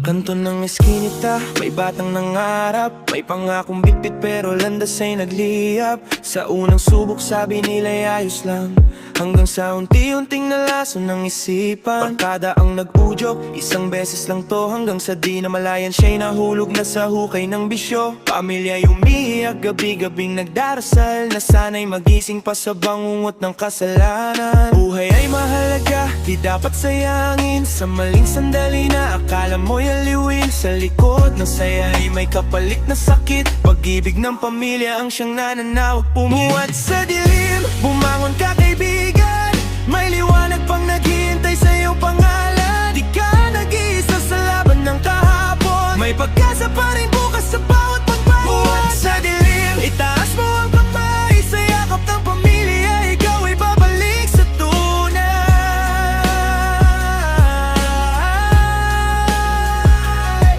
Kanto ng eskinita, may batang nangarap, may pangakong bitbit pero landas ay nagliyap. Sa unang subok sabi nila'y ayos lang, hanggang sa unti-unting nalason ng isipan. Barkada ang nag-udyok, isang beses lang to, hanggang sa di na malayan siya'y nahulog na sa hukay ng bisyo. Pamilya'y umiiyak, gabi-gabing nagdarasal, na sana'y magising pa sa bangungot ng kasalanan. Buhay ay mahalaga, di dapat sayangin, sa maling sandali na akala mo'y aliwin. Sa likod ng saya ay may kapalit na sakit, pag-ibig ng pamilya ang siyang nananawag. Pumuwat sa dilim, bumangon ka kaibigan, may liwanag pang naghihintay sa iyong pangalan. Di ka nag-iisa sa laban ng kahapon, may pag-asa pa rin bukas sa bawat pagbawan. Buwan sa dilim, itaas mo ang kamay, sa yakap ng pamilya ikaw ay babalik sa tunay.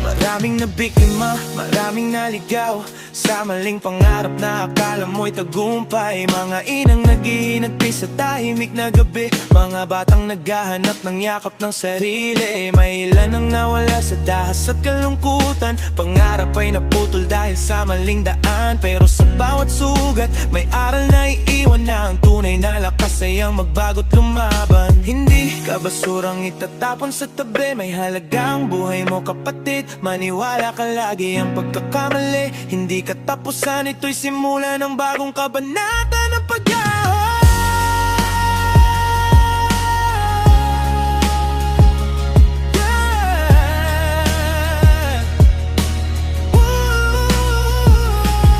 Maraming nabiktima, maraming naligaw, sa maling pangarap na akala mo'y tagumpay. Mga inang naghihinagpi sa tahimik na gabi, mga batang naghahanap ng yakap ng sarili. May ilan ang nawala sa dahas at kalungkutan, pangarap ay naputol dahil sa maling daan. Pero sa bawat sugat, may aral na iiwan, na ang tunay na lakas ay ang magbago't lumaban. Hindi ka basurang itatapon sa tabi, may halaga ang buhay mo kapatid. Maniwala ka lagi, ang pagkakamali hindi katapusan, ito'y simula ng bagong kabanata ng pag-ahon.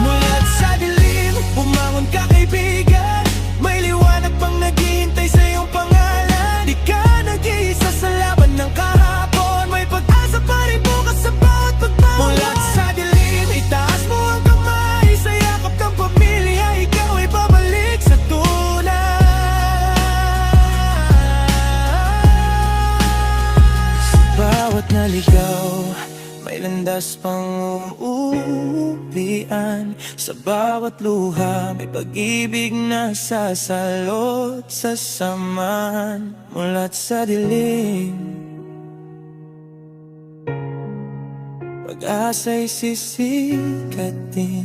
Mulat sa dilim, bumangon ka kaibigan, may liwanag pang naghihintay sa iyong pangalan. Di ka nag-iisa sa laban ng kahapon, may pag-asa pa rin bukas sa bawat pagbawa. Mulat sa dilim, itaas mo ang kamay, sa yakap ng pamilya ikaw ay babalik sa tunay. Sa bawat naligaw, may landas pang uuwian. Sa bawat luha, may pag-ibig na sasalot sa samahan. Mulat sa dilim, pag-asa'y sisikatin.